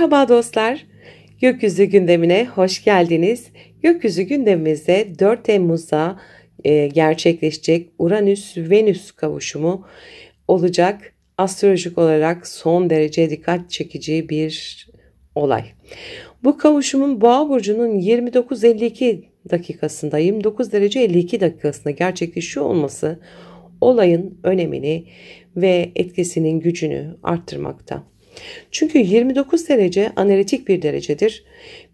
Merhaba dostlar, Gökyüzü gündemine hoş geldiniz. Gökyüzü gündemimizde 4 Temmuz'da gerçekleşecek Uranüs-Venüs kavuşumu olacak. Astrolojik olarak son derece dikkat çekici bir olay. Bu kavuşumun Boğa burcunun 29 derece 52 dakikasında gerçekleşiyor olması olayın önemini ve etkisinin gücünü arttırmakta. Çünkü 29 derece analitik bir derecedir.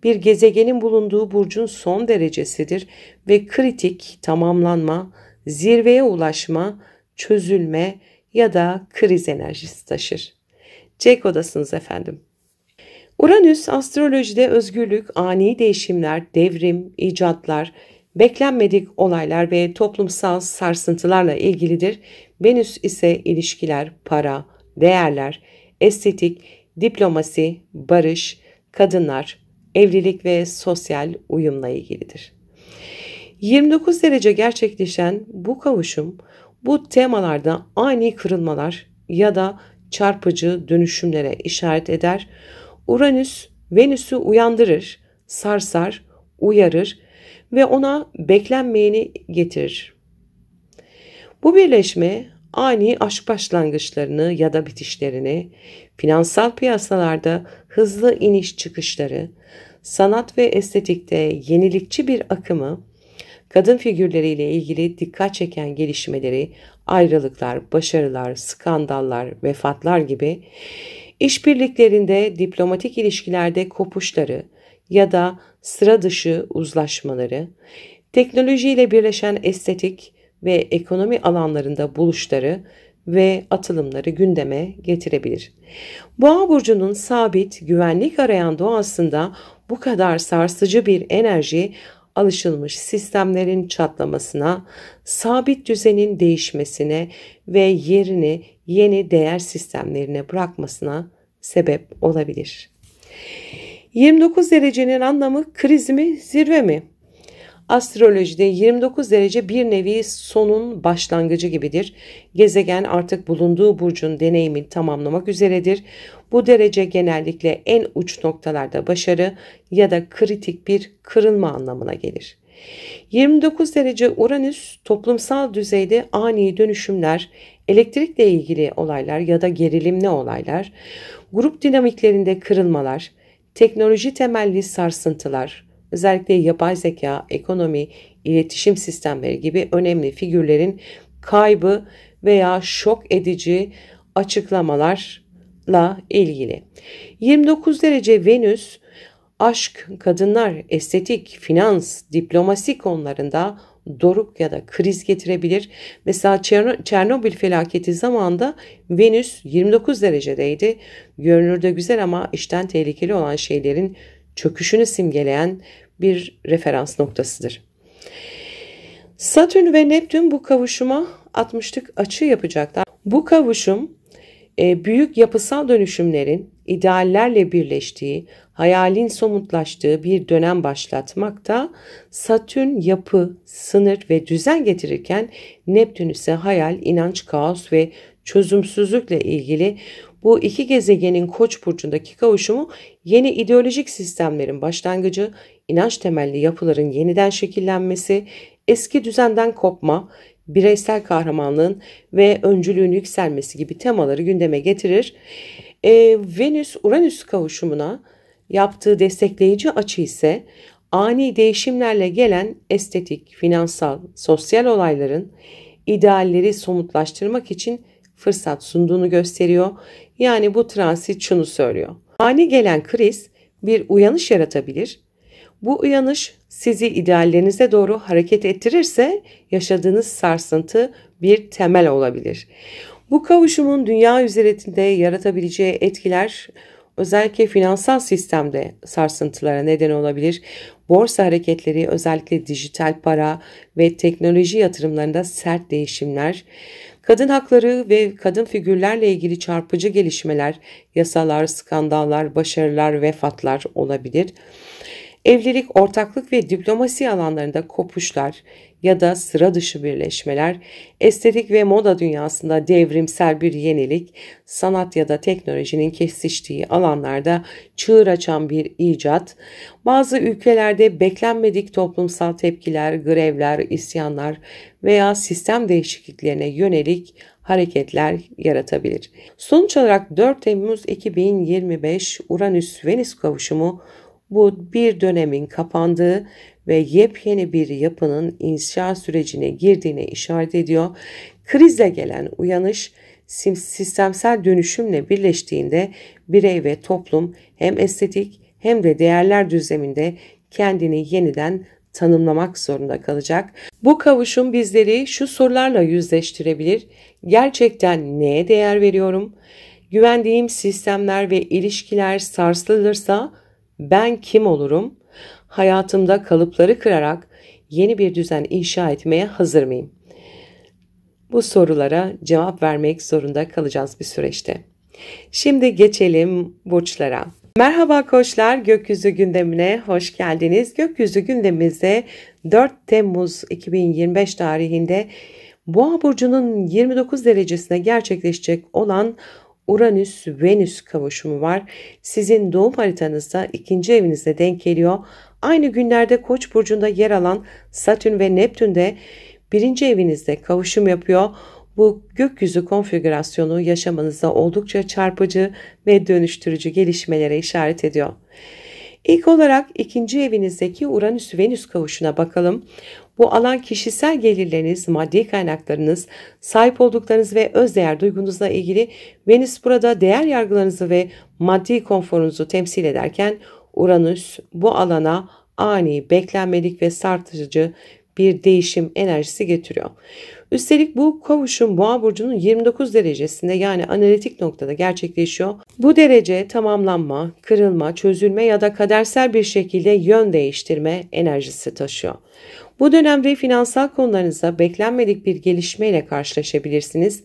Bir gezegenin bulunduğu burcun son derecesidir ve kritik, tamamlanma, zirveye ulaşma, çözülme ya da kriz enerjisi taşır. Çek odasınız efendim. Uranüs astrolojide özgürlük, ani değişimler, devrim, icatlar, beklenmedik olaylar ve toplumsal sarsıntılarla ilgilidir. Venüs ise ilişkiler, para, değerler, estetik, diplomasi, barış, kadınlar, evlilik ve sosyal uyumla ilgilidir. 29 derece gerçekleşen bu kavuşum bu temalarda ani kırılmalar ya da çarpıcı dönüşümlere işaret eder. Uranüs Venüs'ü uyandırır, sarsar, uyarır ve ona beklenmeyeni getirir. Bu birleşme ani aşk başlangıçlarını ya da bitişlerini, finansal piyasalarda hızlı iniş çıkışları, sanat ve estetikte yenilikçi bir akımı, kadın figürleriyle ilgili dikkat çeken gelişmeleri, ayrılıklar, başarılar, skandallar, vefatlar gibi, işbirliklerinde, diplomatik ilişkilerde kopuşları ya da sıra dışı uzlaşmaları, teknolojiyle birleşen estetik ve ekonomi alanlarında buluşları ve atılımları gündeme getirebilir. Boğa burcunun sabit, güvenlik arayan doğasında bu kadar sarsıcı bir enerji alışılmış sistemlerin çatlamasına, sabit düzenin değişmesine ve yerini yeni değer sistemlerine bırakmasına sebep olabilir. 29 derecenin anlamı kriz mi, zirve mi? Astrolojide 29 derece bir nevi sonun başlangıcı gibidir. Gezegen artık bulunduğu burcun deneyimini tamamlamak üzeredir. Bu derece genellikle en uç noktalarda başarı ya da kritik bir kırılma anlamına gelir. 29 derece Uranüs toplumsal düzeyde ani dönüşümler, elektrikle ilgili olaylar ya da gerilimli olaylar, grup dinamiklerinde kırılmalar, teknoloji temelli sarsıntılar, özellikle yapay zeka, ekonomi, iletişim sistemleri gibi önemli figürlerin kaybı veya şok edici açıklamalarla ilgili. 29 derece Venüs, aşk, kadınlar, estetik, finans, diplomasi konularında doruk ya da kriz getirebilir. Mesela Çernobil felaketi zamanında Venüs 29 derecedeydi. Görünürde güzel ama işten tehlikeli olan şeylerin çöküşünü simgeleyen bir referans noktasıdır. Satürn ve Neptün bu kavuşuma 60'lık açı yapacaklar. Bu kavuşum büyük yapısal dönüşümlerin ideallerle birleştiği, hayalin somutlaştığı bir dönem başlatmakta. Satürn yapı, sınır ve düzen getirirken Neptün ise hayal, inanç, kaos ve çözümsüzlükle ilgili. Bu iki gezegenin Koç burcundaki kavuşumu yeni ideolojik sistemlerin başlangıcı, inanç temelli yapıların yeniden şekillenmesi, eski düzenden kopma, bireysel kahramanlığın ve öncülüğün yükselmesi gibi temaları gündeme getirir. Venüs-Uranüs kavuşumuna yaptığı destekleyici açı ise ani değişimlerle gelen estetik, finansal, sosyal olayların idealleri somutlaştırmak için fırsat sunduğunu gösteriyor. Yani bu transit şunu söylüyor. Ani gelen kriz bir uyanış yaratabilir. Bu uyanış sizi ideallerinize doğru hareket ettirirse yaşadığınız sarsıntı bir temel olabilir. Bu kavuşumun dünya üzerinde yaratabileceği etkiler özellikle finansal sistemde sarsıntılara neden olabilir. Borsa hareketleri, özellikle dijital para ve teknoloji yatırımlarında sert değişimler, kadın hakları ve kadın figürlerle ilgili çarpıcı gelişmeler, yasalar, skandallar, başarılar, vefatlar olabilir. Evlilik, ortaklık ve diplomasi alanlarında kopuşlar ya da sıra dışı birleşmeler, estetik ve moda dünyasında devrimsel bir yenilik, sanat ya da teknolojinin kesiştiği alanlarda çığır açan bir icat, bazı ülkelerde beklenmedik toplumsal tepkiler, grevler, isyanlar veya sistem değişikliklerine yönelik hareketler yaratabilir. Sonuç olarak 4 Temmuz 2025 Uranüs-Venüs kavuşumu bu bir dönemin kapandığı ve yepyeni bir yapının inşa sürecine girdiğine işaret ediyor. Krizle gelen uyanış sistemsel dönüşümle birleştiğinde birey ve toplum hem estetik hem de değerler düzleminde kendini yeniden tanımlamak zorunda kalacak. Bu kavuşum bizleri şu sorularla yüzleştirebilir. Gerçekten neye değer veriyorum? Güvendiğim sistemler ve ilişkiler sarsılırsa ben kim olurum? Hayatımda kalıpları kırarak yeni bir düzen inşa etmeye hazır mıyım? Bu sorulara cevap vermek zorunda kalacağız bir süreçte. Şimdi geçelim burçlara. Merhaba koçlar, gökyüzü gündemine hoş geldiniz. Gökyüzü gündemimizde 4 Temmuz 2025 tarihinde Boğa burcunun 29 derecesine gerçekleşecek olan Uranüs-Venüs kavuşumu var. Sizin doğum haritanızda 2. evinizde denk geliyor. Aynı günlerde Koç burcunda yer alan Satürn ve Neptün de 1. evinizde kavuşum yapıyor. Bu gökyüzü konfigürasyonu yaşamınızda oldukça çarpıcı ve dönüştürücü gelişmelere işaret ediyor. İlk olarak 2. evinizdeki Uranüs-Venüs kavuşuna bakalım. Bu alan kişisel gelirleriniz, maddi kaynaklarınız, sahip olduklarınız ve özdeğer duygunuzla ilgili. Venüs burada değer yargılarınızı ve maddi konforunuzu temsil ederken Uranüs bu alana ani, beklenmedik ve sarsıcı bir değişim enerjisi getiriyor. Üstelik bu kavuşum Boğa burcunun 29 derecesinde yani analitik noktada gerçekleşiyor. Bu derece tamamlanma, kırılma, çözülme ya da kadersel bir şekilde yön değiştirme enerjisi taşıyor. Bu dönemde finansal konularınızda beklenmedik bir gelişmeyle karşılaşabilirsiniz.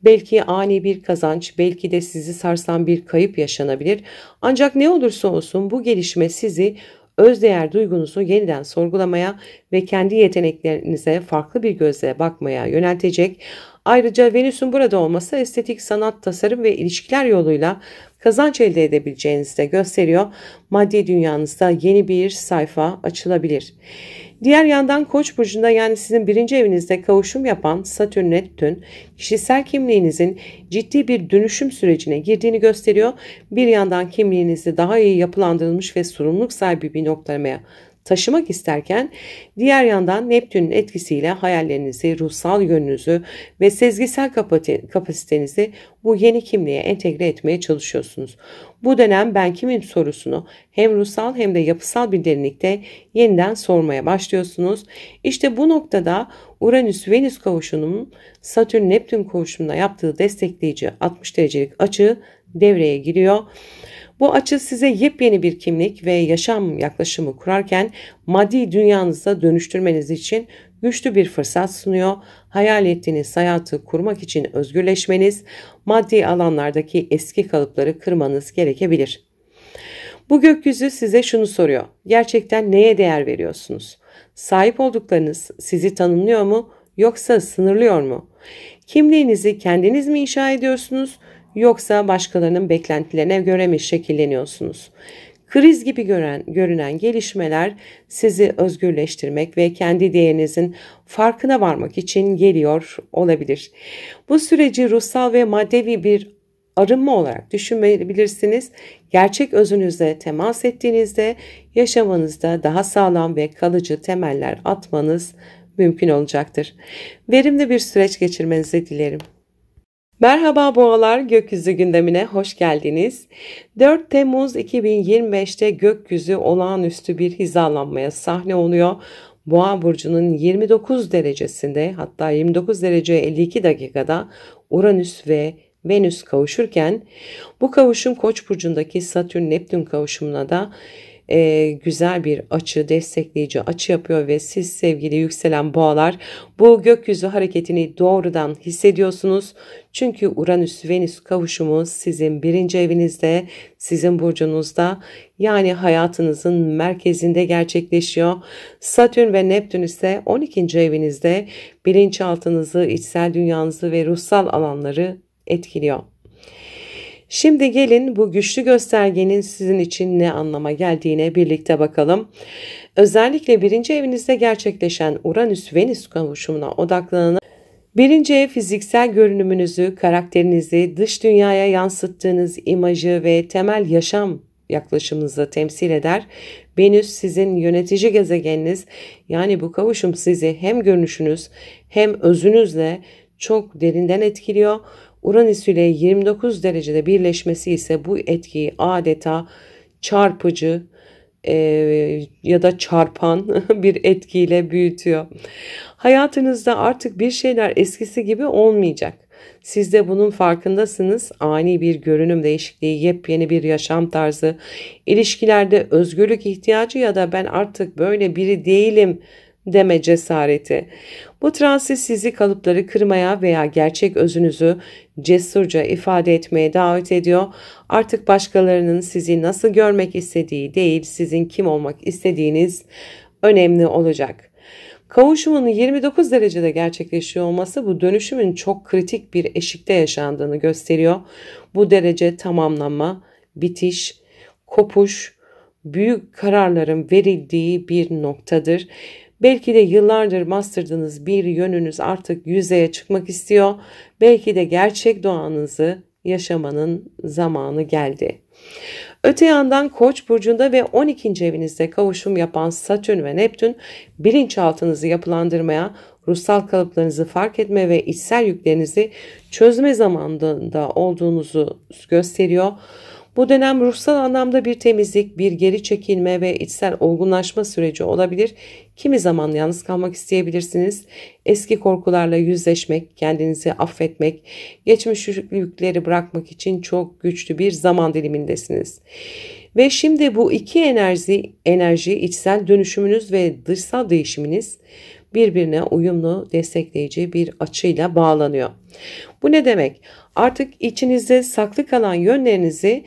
Belki ani bir kazanç, belki de sizi sarsan bir kayıp yaşanabilir. Ancak ne olursa olsun bu gelişme sizi özdeğer duygunuzu yeniden sorgulamaya ve kendi yeteneklerinize farklı bir gözle bakmaya yöneltecek. Ayrıca Venüs'ün burada olması estetik, sanat, tasarım ve ilişkiler yoluyla kazanç elde edebileceğinizi de gösteriyor. Maddi dünyanızda yeni bir sayfa açılabilir. Diğer yandan Koç burcunda yani sizin 1. evinizde kavuşum yapan Satürn-Neptün kişisel kimliğinizin ciddi bir dönüşüm sürecine girdiğini gösteriyor. Bir yandan kimliğinizi daha iyi yapılandırılmış ve sorumluluk sahibi bir noktaya taşımak isterken diğer yandan Neptün'ün etkisiyle hayallerinizi, ruhsal yönünüzü ve sezgisel kapasitenizi bu yeni kimliğe entegre etmeye çalışıyorsunuz. Bu dönem ben kimim sorusunu hem ruhsal hem de yapısal bir derinlikte yeniden sormaya başlıyorsunuz. İşte bu noktada Uranüs-Venüs kavuşumunun Satürn-Neptün kavuşumuna yaptığı destekleyici 60 derecelik açı devreye giriyor. Bu açı size yepyeni bir kimlik ve yaşam yaklaşımı kurarken maddi dünyanızı dönüştürmeniz için güçlü bir fırsat sunuyor. Hayal ettiğiniz hayatı kurmak için özgürleşmeniz, maddi alanlardaki eski kalıpları kırmanız gerekebilir. Bu gökyüzü size şunu soruyor. Gerçekten neye değer veriyorsunuz? Sahip olduklarınız sizi tanımlıyor mu yoksa sınırlıyor mu? Kimliğinizi kendiniz mi inşa ediyorsunuz? Yoksa başkalarının beklentilerine göre mi şekilleniyorsunuz? Kriz gibi görünen gelişmeler sizi özgürleştirmek ve kendi değerinizin farkına varmak için geliyor olabilir. Bu süreci ruhsal ve maddevi bir arınma olarak düşünebilirsiniz. Gerçek özünüzle temas ettiğinizde yaşamınızda daha sağlam ve kalıcı temeller atmanız mümkün olacaktır. Verimli bir süreç geçirmenizi dilerim. Merhaba boğalar, gökyüzü gündemine hoş geldiniz. 4 Temmuz 2025'te gökyüzü olağanüstü bir hizalanmaya sahne oluyor. Boğa burcunun 29 derecesinde hatta 29 derece 52 dakikada Uranüs ve Venüs kavuşurken bu kavuşum Koç burcundaki Satürn-Neptün kavuşumuna da güzel bir açı, destekleyici açı yapıyor ve siz sevgili yükselen boğalar bu gökyüzü hareketini doğrudan hissediyorsunuz. Çünkü Uranüs-Venüs kavuşumu sizin 1. evinizde, sizin burcunuzda, yani hayatınızın merkezinde gerçekleşiyor. Satürn ve Neptün ise 12. evinizde bilinçaltınızı, içsel dünyanızı ve ruhsal alanları etkiliyor. Şimdi gelin bu güçlü göstergenin sizin için ne anlama geldiğine birlikte bakalım. Özellikle 1. evinizde gerçekleşen Uranüs-Venüs kavuşumuna odaklanın. 1. ev fiziksel görünümünüzü, karakterinizi, dış dünyaya yansıttığınız imajı ve temel yaşam yaklaşımınızı temsil eder. Venüs sizin yönetici gezegeniniz, yani bu kavuşum sizi hem görünüşünüz hem özünüzle çok derinden etkiliyor. Uranüs ile 29 derecede birleşmesi ise bu etkiyi adeta çarpıcı ya da çarpan bir etkiyle büyütüyor. Hayatınızda artık bir şeyler eskisi gibi olmayacak. Siz de bunun farkındasınız. Ani bir görünüm değişikliği, yepyeni bir yaşam tarzı, ilişkilerde özgürlük ihtiyacı ya da ben artık böyle biri değilim deme cesareti. Bu transit sizi kalıpları kırmaya veya gerçek özünüzü cesurca ifade etmeye davet ediyor. Artık başkalarının sizi nasıl görmek istediği değil, sizin kim olmak istediğiniz önemli olacak. Kavuşumun 29 derecede gerçekleşiyor olması bu dönüşümün çok kritik bir eşikte yaşandığını gösteriyor. Bu derece tamamlanma, bitiş, kopuş, büyük kararların verildiği bir noktadır. Belki de yıllardır bastırdığınız bir yönünüz artık yüzeye çıkmak istiyor. Belki de gerçek doğanızı yaşamanın zamanı geldi. Öte yandan Koç burcunda ve 12. evinizde kavuşum yapan Satürn ve Neptün bilinçaltınızı yapılandırmaya, ruhsal kalıplarınızı fark etme ve içsel yüklerinizi çözme zamanında olduğunuzu gösteriyor. Bu dönem ruhsal anlamda bir temizlik, bir geri çekilme ve içsel olgunlaşma süreci olabilir. Kimi zaman yalnız kalmak isteyebilirsiniz. Eski korkularla yüzleşmek, kendinizi affetmek, geçmiş yükleri bırakmak için çok güçlü bir zaman dilimindesiniz. Ve şimdi bu iki enerji, içsel dönüşümünüz ve dışsal değişiminiz birbirine uyumlu, destekleyici bir açıyla bağlanıyor. Bu ne demek? Artık içinizde saklı kalan yönlerinizi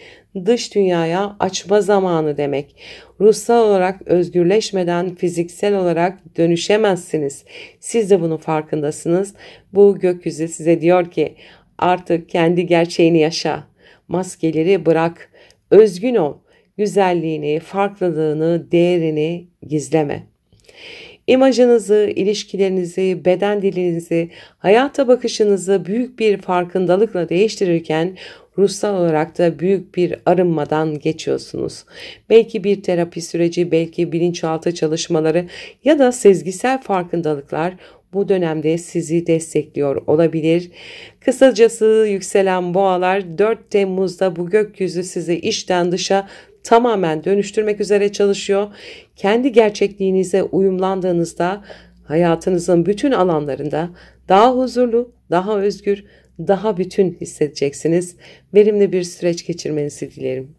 dış dünyaya açma zamanı demek. Ruhsal olarak özgürleşmeden fiziksel olarak dönüşemezsiniz. Siz de bunun farkındasınız. Bu gökyüzü size diyor ki artık kendi gerçeğini yaşa. Maskeleri bırak. Özgün ol. Güzelliğini, farklılığını, değerini gizleme. İmajınızı, ilişkilerinizi, beden dilinizi, hayata bakışınızı büyük bir farkındalıkla değiştirirken ruhsal olarak da büyük bir arınmadan geçiyorsunuz. Belki bir terapi süreci, belki bilinçaltı çalışmaları ya da sezgisel farkındalıklar bu dönemde sizi destekliyor olabilir. Kısacası yükselen boğalar 4 Temmuz'da bu gökyüzü sizi içten dışa tamamen dönüştürmek üzere çalışıyor. Kendi gerçekliğinize uyumlandığınızda hayatınızın bütün alanlarında daha huzurlu, daha özgür, daha bütün hissedeceksiniz. Verimli bir süreç geçirmenizi dilerim.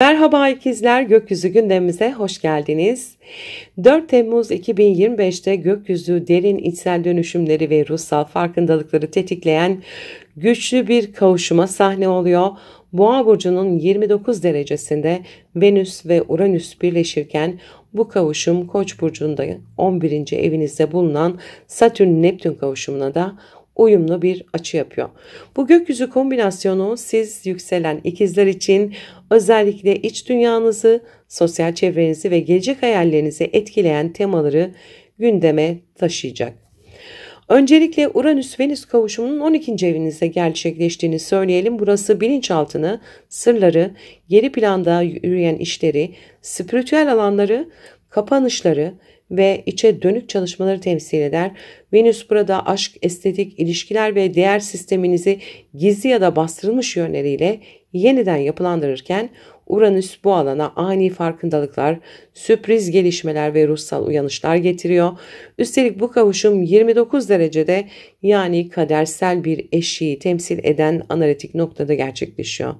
Merhaba ikizler, gökyüzü gündemimize hoş geldiniz. 4 Temmuz 2025'te gökyüzü derin içsel dönüşümleri ve ruhsal farkındalıkları tetikleyen güçlü bir kavuşuma sahne oluyor. Boğa burcunun 29 derecesinde Venüs ve Uranüs birleşirken bu kavuşum Koç burcunda 11. evinizde bulunan Satürn-Neptün kavuşumuna da uyumlu bir açı yapıyor. Bu gökyüzü kombinasyonu siz yükselen ikizler için özellikle iç dünyanızı, sosyal çevrenizi ve gelecek hayallerinizi etkileyen temaları gündeme taşıyacak. Öncelikle Uranüs-Venüs kavuşumunun 12. evinizde gerçekleştiğini söyleyelim. Burası bilinçaltını, sırları, geri planda yürüyen işleri, spiritüel alanları, kapanışları ve içe dönük çalışmaları temsil eder. Venüs burada aşk, estetik, ilişkiler ve değer sisteminizi gizli ya da bastırılmış yönleriyle yeniden yapılandırırken Uranüs bu alana ani farkındalıklar, sürpriz gelişmeler ve ruhsal uyanışlar getiriyor. Üstelik bu kavuşum 29 derecede, yani kadersel bir eşiği temsil eden analitik noktada gerçekleşiyor.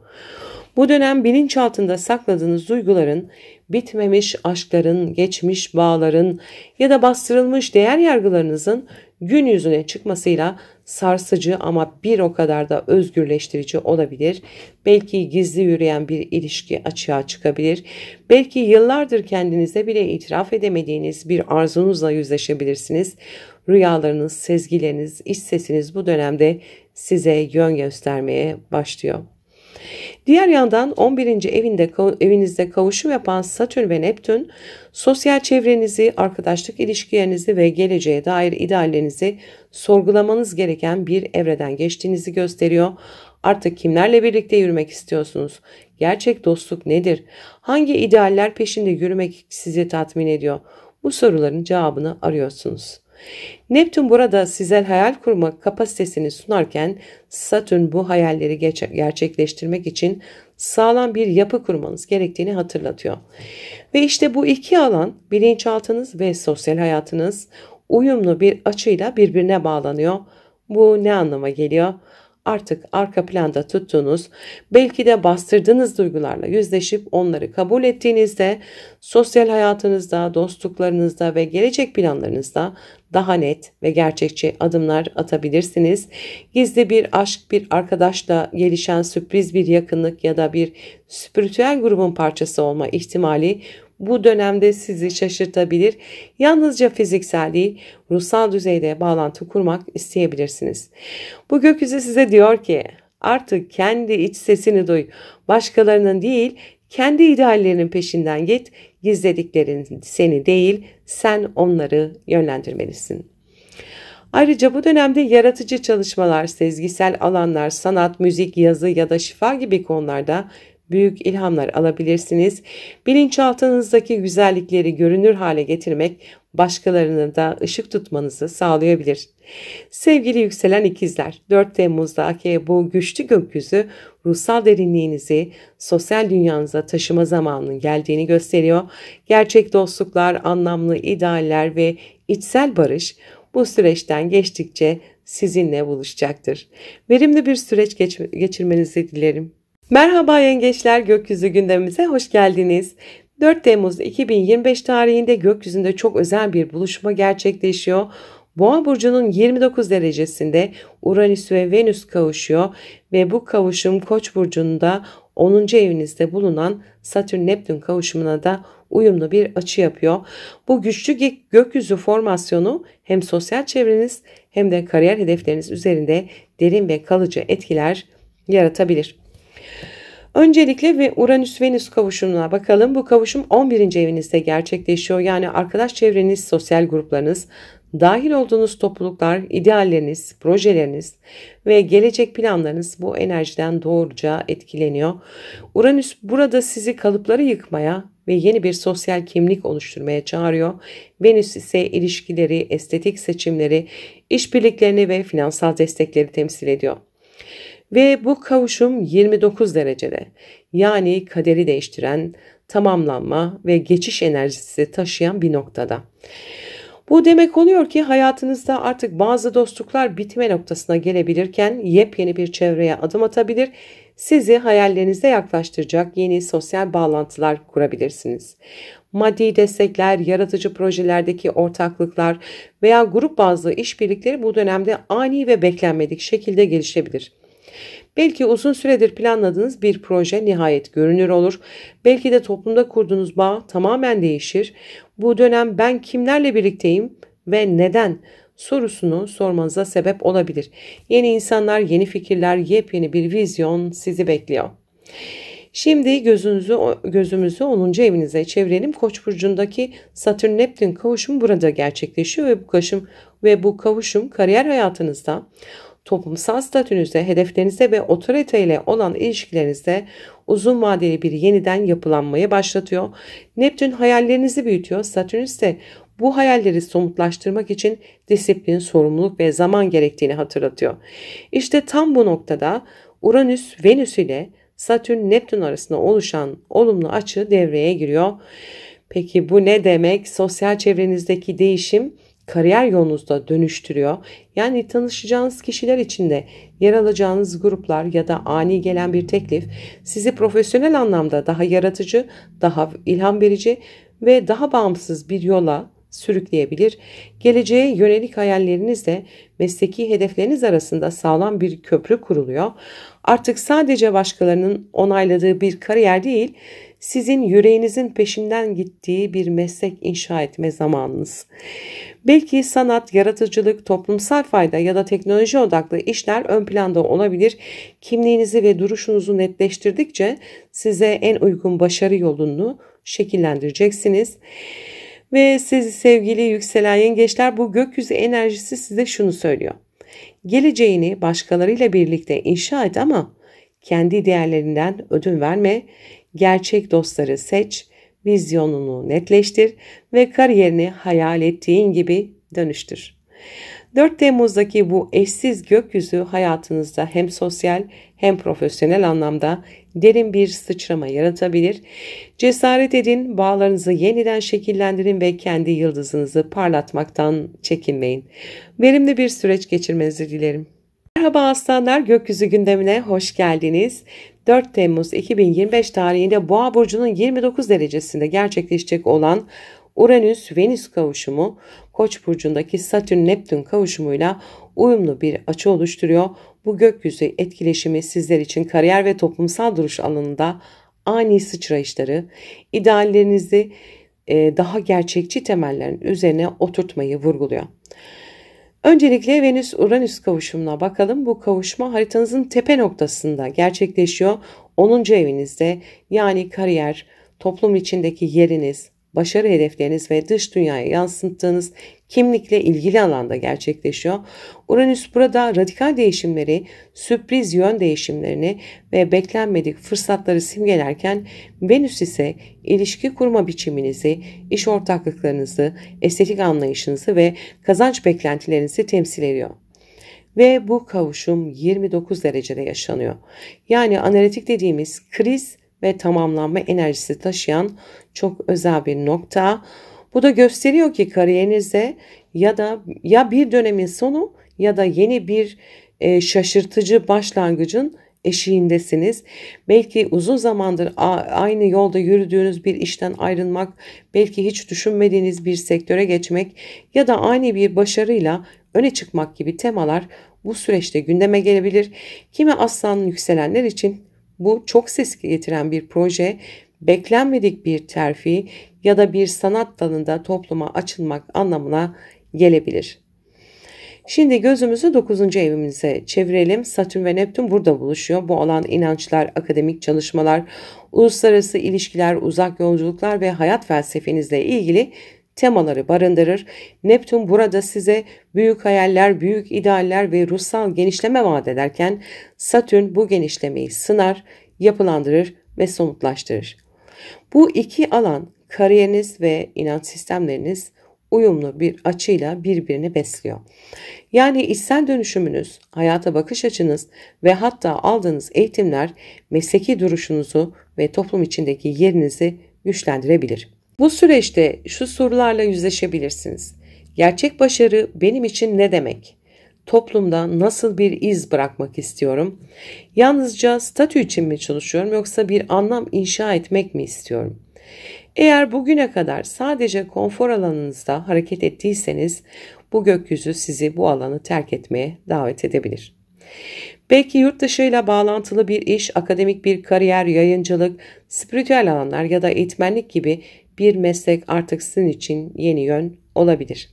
Bu dönem bilinçaltında sakladığınız duyguların, bitmemiş aşkların, geçmiş bağların ya da bastırılmış değer yargılarınızın gün yüzüne çıkmasıyla sarsıcı ama bir o kadar da özgürleştirici olabilir. Belki gizli yürüyen bir ilişki açığa çıkabilir. Belki yıllardır kendinize bile itiraf edemediğiniz bir arzunuzla yüzleşebilirsiniz. Rüyalarınız, sezgileriniz, iç sesiniz bu dönemde size yön göstermeye başlıyor. Diğer yandan 11. evinizde kavuşum yapan Satürn ve Neptün, sosyal çevrenizi, arkadaşlık ilişkilerinizi ve geleceğe dair ideallerinizi sorgulamanız gereken bir evreden geçtiğinizi gösteriyor. Artık kimlerle birlikte yürümek istiyorsunuz? Gerçek dostluk nedir? Hangi idealler peşinde yürümek sizi tatmin ediyor? Bu soruların cevabını arıyorsunuz. Neptün burada size hayal kurma kapasitesini sunarken Satürn bu hayalleri gerçekleştirmek için sağlam bir yapı kurmanız gerektiğini hatırlatıyor. Ve işte bu iki alan, bilinçaltınız ve sosyal hayatınız, uyumlu bir açıyla birbirine bağlanıyor. Bu ne anlama geliyor? Artık arka planda tuttuğunuz, belki de bastırdığınız duygularla yüzleşip onları kabul ettiğinizde sosyal hayatınızda, dostluklarınızda ve gelecek planlarınızda daha net ve gerçekçi adımlar atabilirsiniz. Gizli bir aşk, bir arkadaşla gelişen sürpriz bir yakınlık ya da bir spiritüel grubun parçası olma ihtimali bu dönemde sizi şaşırtabilir. Yalnızca fiziksel değil, ruhsal düzeyde bağlantı kurmak isteyebilirsiniz. Bu gökyüzü size diyor ki artık kendi iç sesini duy. Başkalarının değil, kendi ideallerinin peşinden git. Gizlediklerin seni değil, sen onları yönlendirmelisin. Ayrıca bu dönemde yaratıcı çalışmalar, sezgisel alanlar, sanat, müzik, yazı ya da şifa gibi konularda büyük ilhamlar alabilirsiniz. Bilinçaltınızdaki güzellikleri görünür hale getirmek başkalarının da ışık tutmanızı sağlayabilir. Sevgili yükselen ikizler, 4 Temmuz'daki bu güçlü gökyüzü ruhsal derinliğinizi sosyal dünyanıza taşıma zamanının geldiğini gösteriyor. Gerçek dostluklar, anlamlı idealler ve içsel barış bu süreçten geçtikçe sizinle buluşacaktır. Verimli bir süreç geçirmenizi dilerim. Merhaba yengeçler, gökyüzü gündemimize hoş geldiniz. 4 Temmuz 2025 tarihinde gökyüzünde çok özel bir buluşma gerçekleşiyor. Boğa burcunun 29 derecesinde Uranüs ve Venüs kavuşuyor ve bu kavuşum Koç burcunda 10. evinizde bulunan Satürn-Neptün kavuşumuna da uyumlu bir açı yapıyor. Bu güçlü gökyüzü formasyonu hem sosyal çevreniz hem de kariyer hedefleriniz üzerinde derin ve kalıcı etkiler yaratabilir. Öncelikle ve Uranüs-Venüs kavuşumuna bakalım. Bu kavuşum 11. evinizde gerçekleşiyor. Yani arkadaş çevreniz, sosyal gruplarınız, dahil olduğunuz topluluklar, idealleriniz, projeleriniz ve gelecek planlarınız bu enerjiden doğruca etkileniyor. Uranüs burada sizi kalıpları yıkmaya ve yeni bir sosyal kimlik oluşturmaya çağırıyor. Venüs ise ilişkileri, estetik seçimleri, işbirliklerini ve finansal destekleri temsil ediyor. Ve bu kavuşum 29 derecede, yani kaderi değiştiren, tamamlanma ve geçiş enerjisi taşıyan bir noktada. Bu demek oluyor ki hayatınızda artık bazı dostluklar bitme noktasına gelebilirken yepyeni bir çevreye adım atabilir, sizi hayallerinize yaklaştıracak yeni sosyal bağlantılar kurabilirsiniz. Maddi destekler, yaratıcı projelerdeki ortaklıklar veya grup bazlı işbirlikleri bu dönemde ani ve beklenmedik şekilde gelişebilir. Belki uzun süredir planladığınız bir proje nihayet görünür olur. Belki de toplumda kurduğunuz bağ tamamen değişir. Bu dönem ben kimlerle birlikteyim ve neden sorusunu sormanıza sebep olabilir. Yeni insanlar, yeni fikirler, yepyeni bir vizyon sizi bekliyor. Şimdi gözümüzü 10. evinize çevirelim. Koç burcundaki Satürn-Neptün kavuşumu burada gerçekleşiyor ve bu kavuşum kariyer hayatınızda, toplumsal statünüzde, hedeflerinizde ve otoriteyle olan ilişkilerinizde uzun vadeli bir yeniden yapılanmayı başlatıyor. Neptün hayallerinizi büyütüyor. Satürn ise bu hayalleri somutlaştırmak için disiplin, sorumluluk ve zaman gerektiğini hatırlatıyor. İşte tam bu noktada Uranüs, Venüs ile Satürn-Neptün arasında oluşan olumlu açı devreye giriyor. Peki bu ne demek? Sosyal çevrenizdeki değişim kariyer yolunuzda dönüştürüyor. Yani tanışacağınız kişiler içinde yer alacağınız gruplar ya da ani gelen bir teklif sizi profesyonel anlamda daha yaratıcı, daha ilham verici ve daha bağımsız bir yola sürükleyebilir. Geleceğe yönelik hayallerinizle mesleki hedefleriniz arasında sağlam bir köprü kuruluyor. Artık sadece başkalarının onayladığı bir kariyer değil, sizin yüreğinizin peşinden gittiği bir meslek inşa etme zamanınız. Belki sanat, yaratıcılık, toplumsal fayda ya da teknoloji odaklı işler ön planda olabilir. Kimliğinizi ve duruşunuzu netleştirdikçe size en uygun başarı yolunu şekillendireceksiniz. Ve siz sevgili yükselen yengeçler, bu gökyüzü enerjisi size şunu söylüyor. Geleceğini başkalarıyla birlikte inşa et ama kendi değerlerinden ödün verme. Gerçek dostları seç, vizyonunu netleştir ve kariyerini hayal ettiğin gibi dönüştür. 4 Temmuz'daki bu eşsiz gökyüzü hayatınızda hem sosyal hem profesyonel anlamda derin bir sıçrama yaratabilir. Cesaret edin, bağlarınızı yeniden şekillendirin ve kendi yıldızınızı parlatmaktan çekinmeyin. Verimli bir süreç geçirmenizi dilerim. Merhaba aslanlar, gökyüzü gündemine hoş geldiniz. 4 Temmuz 2025 tarihinde Boğa burcunun 29 derecesinde gerçekleşecek olan Uranüs-Venüs kavuşumu, Koç burcundaki Satürn-Neptün kavuşumuyla uyumlu bir açı oluşturuyor. Bu gökyüzü etkileşimi sizler için kariyer ve toplumsal duruş alanında ani sıçrayışları, ideallerinizi daha gerçekçi temellerin üzerine oturtmayı vurguluyor. Öncelikle Venüs-Uranüs kavuşumuna bakalım. Bu kavuşma haritanızın tepe noktasında gerçekleşiyor. 10. evinizde, yani kariyer, toplum içindeki yeriniz, başarı hedefleriniz ve dış dünyaya yansıttığınız kimlikle ilgili alanda gerçekleşiyor. Uranüs burada radikal değişimleri, sürpriz yön değişimlerini ve beklenmedik fırsatları simgelerken Venüs ise ilişki kurma biçiminizi, iş ortaklıklarınızı, estetik anlayışınızı ve kazanç beklentilerinizi temsil ediyor. Ve bu kavuşum 29 derecede yaşanıyor. Yani analitik dediğimiz kriz ve tamamlanma enerjisi taşıyan çok özel bir nokta. Bu da gösteriyor ki kariyerinizde ya bir dönemin sonu ya da yeni bir şaşırtıcı başlangıcın eşiğindesiniz. Belki uzun zamandır aynı yolda yürüdüğünüz bir işten ayrılmak, belki hiç düşünmediğiniz bir sektöre geçmek ya da ani bir başarıyla öne çıkmak gibi temalar bu süreçte gündeme gelebilir. Kimi aslan yükselenler için bu çok ses getiren bir proje, beklenmedik bir terfi ya da bir sanat dalında topluma açılmak anlamına gelebilir. Şimdi gözümüzü 9. evimize çevirelim. Satürn ve Neptün burada buluşuyor. Bu alan inançlar, akademik çalışmalar, uluslararası ilişkiler, uzak yolculuklar ve hayat felsefenizle ilgili temaları barındırır. Neptün burada size büyük hayaller, büyük idealler ve ruhsal genişleme vaat ederken Satürn bu genişlemeyi sınar, yapılandırır ve somutlaştırır. Bu iki alan kariyeriniz ve inanç sistemleriniz uyumlu bir açıyla birbirini besliyor. Yani içsel dönüşümünüz, hayata bakış açınız ve hatta aldığınız eğitimler mesleki duruşunuzu ve toplum içindeki yerinizi güçlendirebilir. Bu süreçte şu sorularla yüzleşebilirsiniz. Gerçek başarı benim için ne demek? Toplumda nasıl bir iz bırakmak istiyorum? Yalnızca statü için mi çalışıyorum yoksa bir anlam inşa etmek mi istiyorum? Eğer bugüne kadar sadece konfor alanınızda hareket ettiyseniz bu gökyüzü sizi bu alanı terk etmeye davet edebilir. Belki yurt dışıyla bağlantılı bir iş, akademik bir kariyer, yayıncılık, spiritüel alanlar ya da eğitmenlik gibi bir meslek artık sizin için yeni yön olabilir.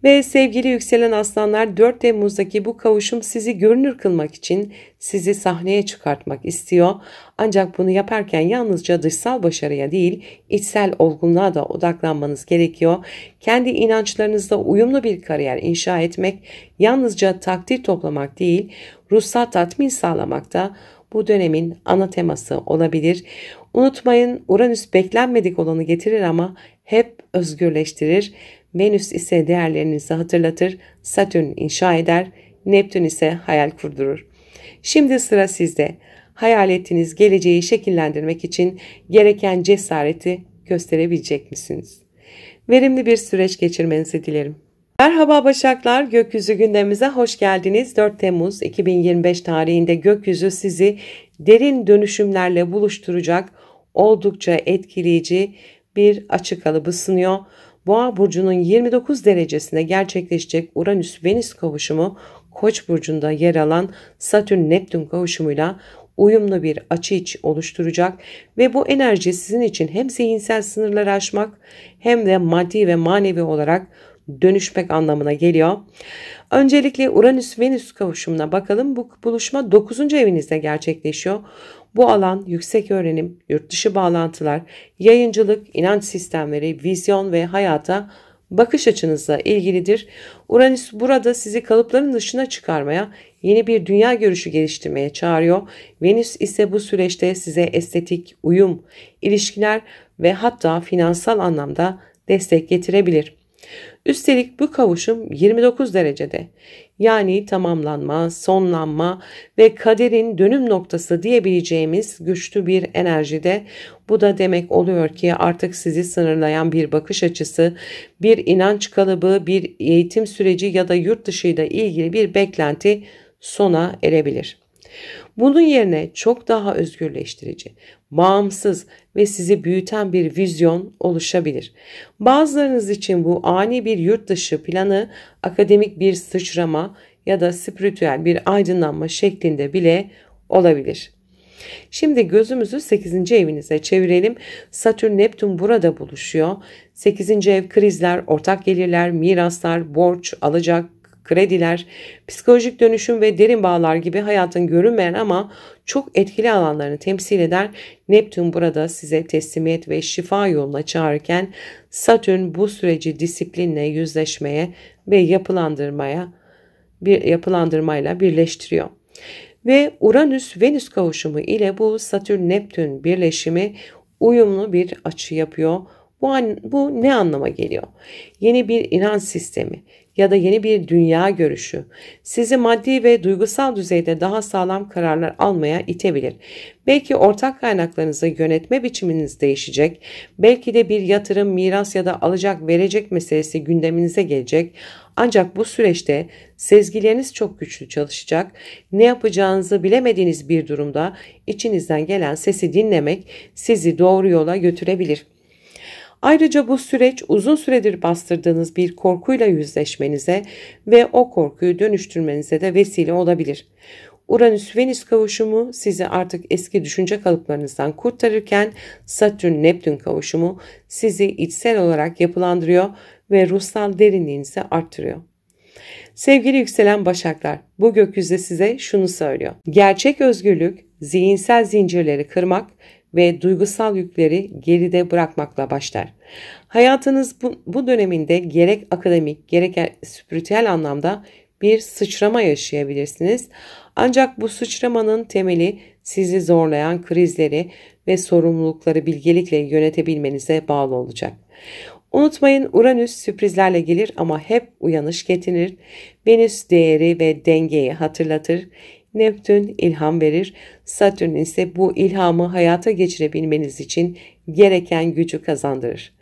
Ve sevgili yükselen aslanlar, 4 Temmuz'daki bu kavuşum sizi görünür kılmak için sizi sahneye çıkartmak istiyor. Ancak bunu yaparken yalnızca dışsal başarıya değil, içsel olgunluğa da odaklanmanız gerekiyor. Kendi inançlarınızla uyumlu bir kariyer inşa etmek, yalnızca takdir toplamak değil, ruhsal tatmin sağlamak da bu dönemin ana teması olabilir. Unutmayın, Uranüs beklenmedik olanı getirir ama hep özgürleştirir. Venüs ise değerlerinizi hatırlatır, Satürn inşa eder, Neptün ise hayal kurdurur. Şimdi sıra sizde. hayal ettiğiniz geleceği şekillendirmek için gereken cesareti gösterebilecek misiniz? Verimli bir süreç geçirmenizi dilerim. Merhaba Başaklar, gökyüzü gündemimize hoş geldiniz. 4 Temmuz 2025 tarihinde gökyüzü sizi derin dönüşümlerle buluşturacak oldukça etkileyici bir açı kalıbı sunuyor. Boğa burcunun 29 derecesinde gerçekleşecek Uranüs-Venüs kavuşumu Koç burcunda yer alan Satürn-Neptün kavuşumuyla uyumlu bir açı iç oluşturacak ve bu enerji sizin için hem zihinsel sınırları aşmak hem de maddi ve manevi olarak dönüşmek anlamına geliyor. Öncelikle Uranüs-Venüs kavuşumuna bakalım. Bu buluşma 9. evinizde gerçekleşiyor. Bu alan yüksek öğrenim, yurt dışı bağlantılar, yayıncılık, inanç sistemleri, vizyon ve hayata bakış açınızla ilgilidir. Uranüs burada sizi kalıpların dışına çıkarmaya, yeni bir dünya görüşü geliştirmeye çağırıyor. Venüs ise bu süreçte size estetik, uyum, ilişkiler ve hatta finansal anlamda destek getirebilir. Üstelik bu kavuşum 29 derecede. Yani tamamlanma, sonlanma ve kaderin dönüm noktası diyebileceğimiz güçlü bir enerjide. Bu da demek oluyor ki artık sizi sınırlayan bir bakış açısı, bir inanç kalıbı, bir eğitim süreci ya da yurt dışıyla ilgili bir beklenti sona erebilir. Bunun yerine çok daha özgürleştirici, bağımsız ve sizi büyüten bir vizyon oluşabilir. Bazılarınız için bu ani bir yurt dışı planı, akademik bir sıçrama ya da spiritüel bir aydınlanma şeklinde bile olabilir. Şimdi gözümüzü 8. evinize çevirelim. Satürn-Neptün burada buluşuyor. 8. ev krizler, ortak gelirler, miraslar, borç, alacak, krediler, psikolojik dönüşüm ve derin bağlar gibi hayatın görünmeyen ama çok etkili alanlarını temsil eder. Neptün burada size teslimiyet ve şifa yoluna çağırırken Satürn bu süreci disiplinle yüzleşmeye ve yapılandırmayla birleştiriyor. Ve Uranüs-Venüs kavuşumu ile bu Satürn-Neptün birleşimi uyumlu bir açı yapıyor. Bu ne anlama geliyor? Yeni bir inanç sistemi ya da yeni bir dünya görüşü sizi maddi ve duygusal düzeyde daha sağlam kararlar almaya itebilir. Belki ortak kaynaklarınızı yönetme biçiminiz değişecek. Belki de bir yatırım, miras ya da alacak verecek meselesi gündeminize gelecek. Ancak bu süreçte sezgileriniz çok güçlü çalışacak. Ne yapacağınızı bilemediğiniz bir durumda içinizden gelen sesi dinlemek sizi doğru yola götürebilir. Ayrıca bu süreç uzun süredir bastırdığınız bir korkuyla yüzleşmenize ve o korkuyu dönüştürmenize de vesile olabilir. Uranüs-Venüs kavuşumu sizi artık eski düşünce kalıplarınızdan kurtarırken Satürn-Neptün kavuşumu sizi içsel olarak yapılandırıyor ve ruhsal derinliğinizi arttırıyor. Sevgili yükselen Başaklar, bu gökyüzü size şunu söylüyor. Gerçek özgürlük, zihinsel zincirleri kırmak ve duygusal yükleri geride bırakmakla başlar. Hayatınız bu döneminde gerek akademik gerek spiritüel anlamda bir sıçrama yaşayabilirsiniz. Ancak bu sıçramanın temeli sizi zorlayan krizleri ve sorumlulukları bilgelikle yönetebilmenize bağlı olacak. Unutmayın, Uranüs sürprizlerle gelir ama hep uyanış getirir. Venüs değeri ve dengeyi hatırlatır. Neptün ilham verir. Satürn ise bu ilhamı hayata geçirebilmeniz için gereken gücü kazandırır.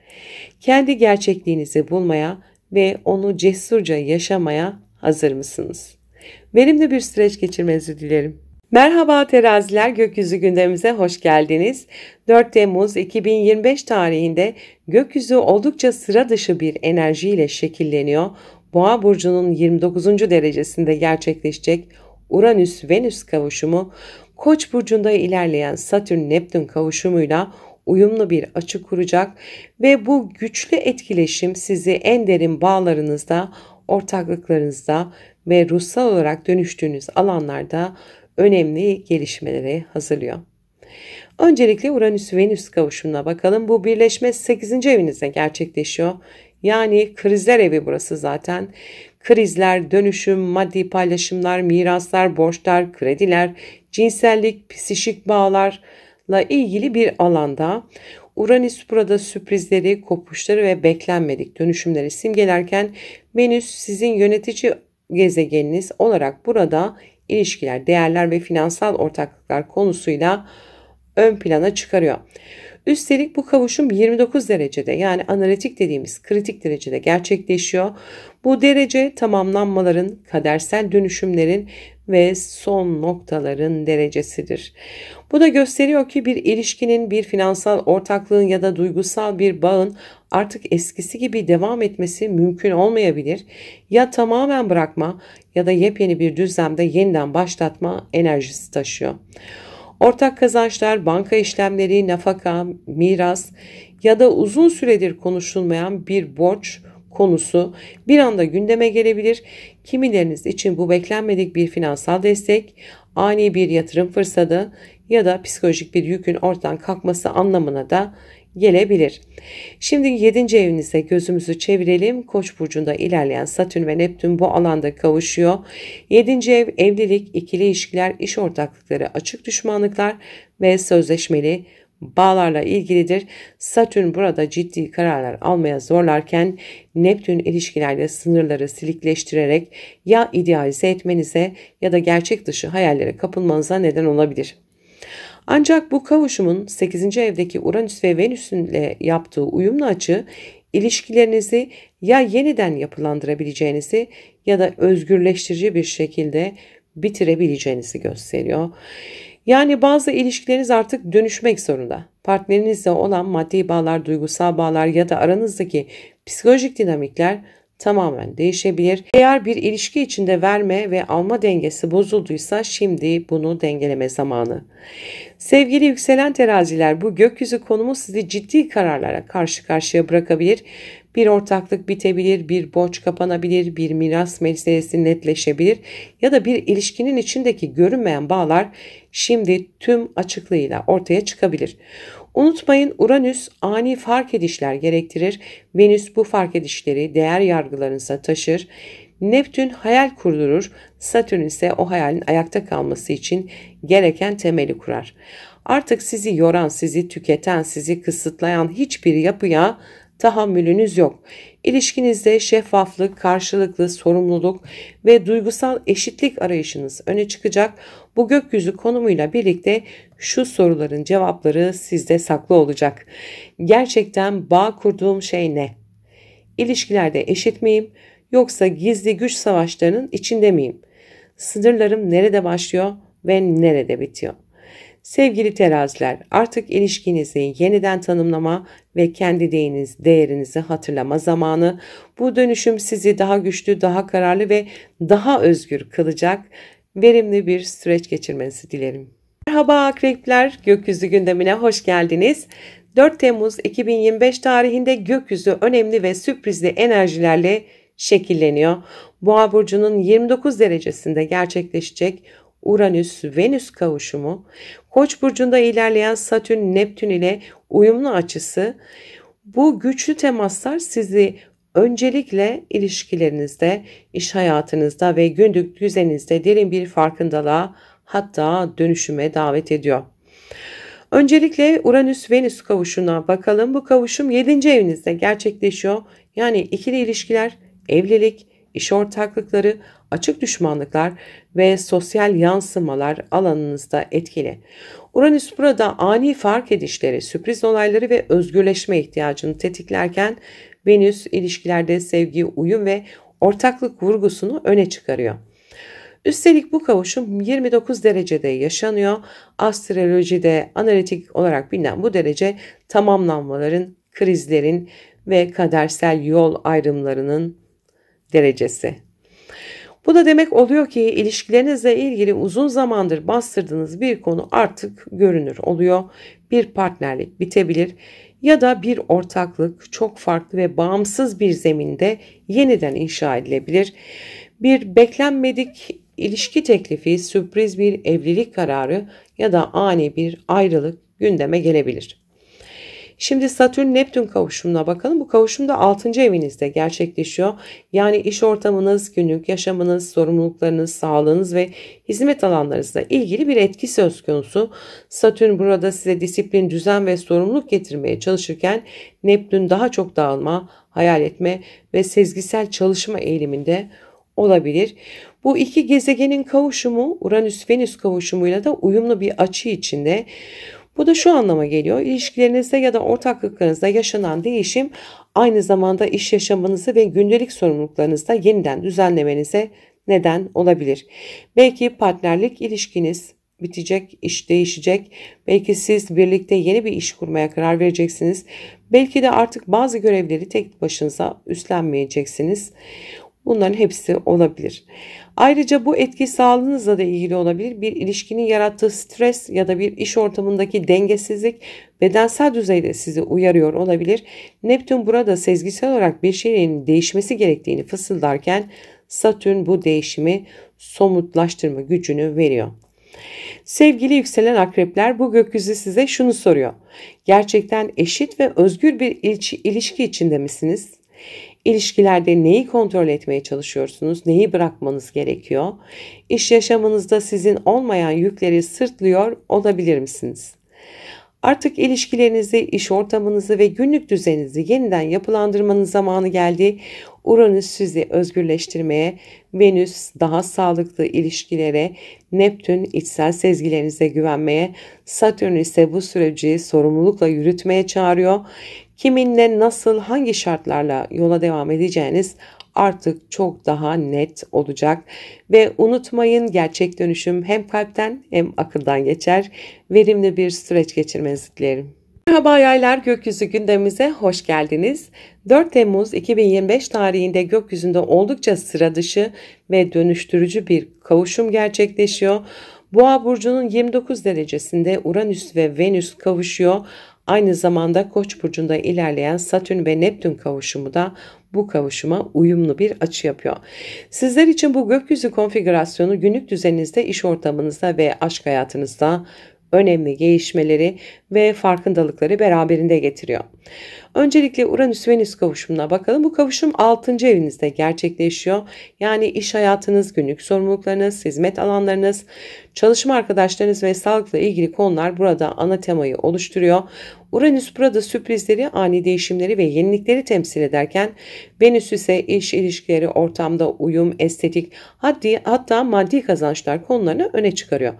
Kendi gerçekliğinizi bulmaya ve onu cesurca yaşamaya hazır mısınız? Verimli bir süreç geçirmenizi dilerim. Merhaba teraziler, gökyüzü gündemimize hoş geldiniz. 4 Temmuz 2025 tarihinde gökyüzü oldukça sıra dışı bir enerjiyle şekilleniyor. Boğa burcunun 29. derecesinde gerçekleşecek Uranüs-Venüs kavuşumu, Koç burcunda ilerleyen Satürn-Neptün kavuşumuyla uyumlu bir açı kuracak ve bu güçlü etkileşim sizi en derin bağlarınızda, ortaklıklarınızda ve ruhsal olarak dönüştüğünüz alanlarda önemli gelişmelere hazırlıyor. Öncelikle Uranüs-Venüs kavuşumuna bakalım. Bu birleşme 8. evinizde gerçekleşiyor. Yani krizler evi burası zaten. Krizler, dönüşüm, maddi paylaşımlar, miraslar, borçlar, krediler, cinsellik, psikik bağlarla ilgili bir alanda. Uranüs burada sürprizleri, kopuşları ve beklenmedik dönüşümleri simgelerken Venüs sizin yönetici gezegeniniz olarak burada ilişkiler, değerler ve finansal ortaklıklar konusuyla ön plana çıkarıyor. Üstelik bu kavuşum 29 derecede, yani analitik dediğimiz kritik derecede gerçekleşiyor. Bu derece tamamlanmaların, kadersel dönüşümlerin ve son noktaların derecesidir. Bu da gösteriyor ki bir ilişkinin, bir finansal ortaklığın ya da duygusal bir bağın artık eskisi gibi devam etmesi mümkün olmayabilir. Ya tamamen bırakma ya da yepyeni bir düzlemde yeniden başlatma enerjisi taşıyor. Ortak kazançlar, banka işlemleri, nafaka, miras ya da uzun süredir konuşulmayan bir borç konusu bir anda gündeme gelebilir. Kimileriniz için bu beklenmedik bir finansal destek, ani bir yatırım fırsatı ya da psikolojik bir yükün ortadan kalkması anlamına da gelebilir. Şimdi 7. evinize gözümüzü çevirelim. Koç burcunda ilerleyen Satürn ve Neptün bu alanda kavuşuyor. 7. ev evlilik, ikili ilişkiler, iş ortaklıkları, açık düşmanlıklar ve sözleşmeli bağlarla ilgilidir. Satürn burada ciddi kararlar almaya zorlarken Neptün ilişkilerde sınırları silikleştirerek ya idealize etmenize ya da gerçek dışı hayallere kapılmanıza neden olabilir. Ancak bu kavuşumun 8. evdeki Uranüs ve Venüs'ün yaptığı uyumlu açı ilişkilerinizi ya yeniden yapılandırabileceğinizi ya da özgürleştirici bir şekilde bitirebileceğinizi gösteriyor. Yani bazı ilişkileriniz artık dönüşmek zorunda. Partnerinizle olan maddi bağlar, duygusal bağlar ya da aranızdaki psikolojik dinamikler tamamen değişebilir. Eğer bir ilişki içinde verme ve alma dengesi bozulduysa şimdi bunu dengeleme zamanı. Sevgili yükselen teraziler, bu gökyüzü konumu sizi ciddi kararlara karşı karşıya bırakabilir. Bir ortaklık bitebilir, bir borç kapanabilir, bir miras meselesi netleşebilir ya da bir ilişkinin içindeki görünmeyen bağlar şimdi tüm açıklığıyla ortaya çıkabilir. Unutmayın, Uranüs ani fark edişler gerektirir. Venüs bu fark edişleri değer yargılarınıza taşır. Neptün hayal kurdurur. Satürn ise o hayalin ayakta kalması için gereken temeli kurar. Artık sizi yoran, sizi tüketen, sizi kısıtlayan hiçbir yapıya tahammülünüz yok. İlişkinizde şeffaflık, karşılıklı sorumluluk ve duygusal eşitlik arayışınız öne çıkacak. Bu gökyüzü konumuyla birlikte şu soruların cevapları sizde saklı olacak. Gerçekten bağ kurduğum şey ne? İlişkilerde eşit miyim? Yoksa gizli güç savaşlarının içinde miyim? Sınırlarım nerede başlıyor ve nerede bitiyor? Sevgili teraziler, artık ilişkinizi yeniden tanımlama ve kendi değerinizi hatırlama zamanı. Bu dönüşüm sizi daha güçlü, daha kararlı ve daha özgür kılacak. Verimli bir süreç geçirmenizi dilerim. Merhaba akrepler, gökyüzü gündemine hoş geldiniz. 4 Temmuz 2025 tarihinde gökyüzü önemli ve sürprizli enerjilerle şekilleniyor. Boğa burcunun 29 derecesinde gerçekleşecek Uranüs-Venüs kavuşumu, Koç burcunda ilerleyen Satürn-Neptün ile uyumlu açısı, bu güçlü temaslar sizi öncelikle ilişkilerinizde, iş hayatınızda ve günlük düzeninizde derin bir farkındalığa, hatta dönüşüme davet ediyor. Öncelikle Uranüs-Venüs kavuşumuna bakalım. Bu kavuşum 7. evinizde gerçekleşiyor. Yani ikili ilişkiler, evlilik, iş ortaklıkları, açık düşmanlıklar ve sosyal yansımalar alanınızda etkili. Uranüs burada ani fark edişleri, sürpriz olayları ve özgürleşme ihtiyacını tetiklerken Venüs ilişkilerde sevgi, uyum ve ortaklık vurgusunu öne çıkarıyor. Üstelik bu kavuşum 29 derecede yaşanıyor. Astrolojide analitik olarak bilinen bu derece tamamlanmaların, krizlerin ve kadersel yol ayrımlarının derecesi. Bu da demek oluyor ki ilişkilerinizle ilgili uzun zamandır bastırdığınız bir konu artık görünür oluyor. Bir partnerlik bitebilir ya da bir ortaklık çok farklı ve bağımsız bir zeminde yeniden inşa edilebilir. Bir beklenmedik ilişki teklifi, sürpriz bir evlilik kararı ya da ani bir ayrılık gündeme gelebilir. Şimdi Satürn-Neptün kavuşumuna bakalım. Bu kavuşum da 6. evinizde gerçekleşiyor. Yani iş ortamınız, günlük yaşamınız, sorumluluklarınız, sağlığınız ve hizmet alanlarınızla ilgili bir etki söz konusu. Satürn burada size disiplin, düzen ve sorumluluk getirmeye çalışırken Neptün daha çok dağılma, hayal etme ve sezgisel çalışma eğiliminde olabilir. Bu iki gezegenin kavuşumu Uranüs-Venüs kavuşumuyla da uyumlu bir açı içinde. Bu da şu anlama geliyor. İlişkilerinizde ya da ortaklıklarınızda yaşanan değişim aynı zamanda iş yaşamınızı ve gündelik sorumluluklarınızda yeniden düzenlemenize neden olabilir. Belki partnerlik ilişkiniz bitecek, iş değişecek. Belki siz birlikte yeni bir iş kurmaya karar vereceksiniz. Belki de artık bazı görevleri tek başınıza üstlenmeyeceksiniz. Bunların hepsi olabilir. Ayrıca bu etki sağlığınızla da ilgili olabilir. Bir ilişkinin yarattığı stres ya da bir iş ortamındaki dengesizlik bedensel düzeyde sizi uyarıyor olabilir. Neptün burada sezgisel olarak bir şeyin değişmesi gerektiğini fısıldarken Satürn bu değişimi somutlaştırma gücünü veriyor. Sevgili yükselen akrepler, bu gökyüzü size şunu soruyor. Gerçekten eşit ve özgür bir ilişki içinde misiniz? İlişkilerde neyi kontrol etmeye çalışıyorsunuz? Neyi bırakmanız gerekiyor? İş yaşamınızda sizin olmayan yükleri sırtlıyor olabilir misiniz? Artık ilişkilerinizi, iş ortamınızı ve günlük düzeninizi yeniden yapılandırmanın zamanı geldi. Uranüs sizi özgürleştirmeye, Venüs daha sağlıklı ilişkilere, Neptün içsel sezgilerinize güvenmeye, Satürn ise bu süreci sorumlulukla yürütmeye çağırıyor. Kiminle, nasıl, hangi şartlarla yola devam edeceğiniz artık çok daha net olacak. Ve unutmayın, gerçek dönüşüm hem kalpten hem akıldan geçer. Verimli bir süreç geçirmenizi dilerim. Merhaba yaylar, gökyüzü gündemimize hoş geldiniz. 4 Temmuz 2025 tarihinde gökyüzünde oldukça sıra dışı ve dönüştürücü bir kavuşum gerçekleşiyor. Boğa burcunun 29 derecesinde Uranüs ve Venüs kavuşuyor. Aynı zamanda Koç burcunda ilerleyen Satürn ve Neptün kavuşumu da bu kavuşuma uyumlu bir açı yapıyor. Sizler için bu gökyüzü konfigürasyonu günlük düzeninizde, iş ortamınızda ve aşk hayatınızda önemli gelişmeleri ve farkındalıkları beraberinde getiriyor. Öncelikle Uranüs-Venüs kavuşumuna bakalım. Bu kavuşum 6. evinizde gerçekleşiyor. Yani iş hayatınız, günlük sorumluluklarınız, hizmet alanlarınız, çalışma arkadaşlarınız ve sağlıkla ilgili konular burada ana temayı oluşturuyor. Uranüs burada sürprizleri, ani değişimleri ve yenilikleri temsil ederken Venüs ise iş, ilişkileri, ortamda uyum, estetik, hatta maddi kazançlar konularını öne çıkarıyor.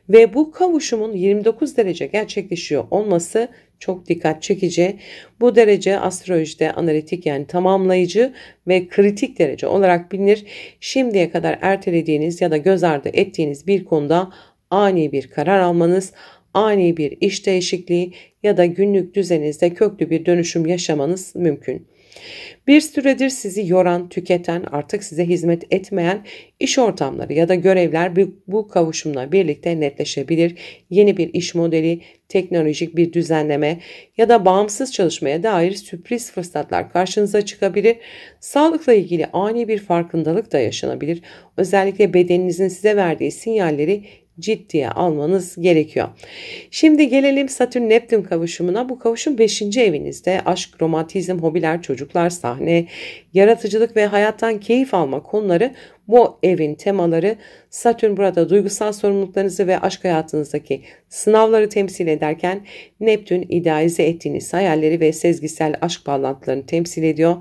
Ve bu kavuşumun 29 derece gerçekleşiyor olması çok dikkat çekici. Bu derece astrolojide analitik, yani tamamlayıcı ve kritik derece olarak bilinir. Şimdiye kadar ertelediğiniz ya da göz ardı ettiğiniz bir konuda ani bir karar almanız, ani bir iş değişikliği ya da günlük düzeninizde köklü bir dönüşüm yaşamanız mümkün. Bir süredir sizi yoran, tüketen, artık size hizmet etmeyen iş ortamları ya da görevler bu kavuşumla birlikte netleşebilir. Yeni bir iş modeli, teknolojik bir düzenleme ya da bağımsız çalışmaya dair sürpriz fırsatlar karşınıza çıkabilir. Sağlıkla ilgili ani bir farkındalık da yaşanabilir. Özellikle bedeninizin size verdiği sinyalleri ciddiye almanız gerekiyor. Şimdi gelelim Satürn-Neptün kavuşumuna. Bu kavuşum 5. evinizde. Aşk, romantizm, hobiler, çocuklar, sahne, yaratıcılık ve hayattan keyif alma konuları bu evin temaları. Satürn burada duygusal sorumluluklarınızı ve aşk hayatınızdaki sınavları temsil ederken Neptün idealize ettiğiniz hayalleri ve sezgisel aşk bağlantılarını temsil ediyor.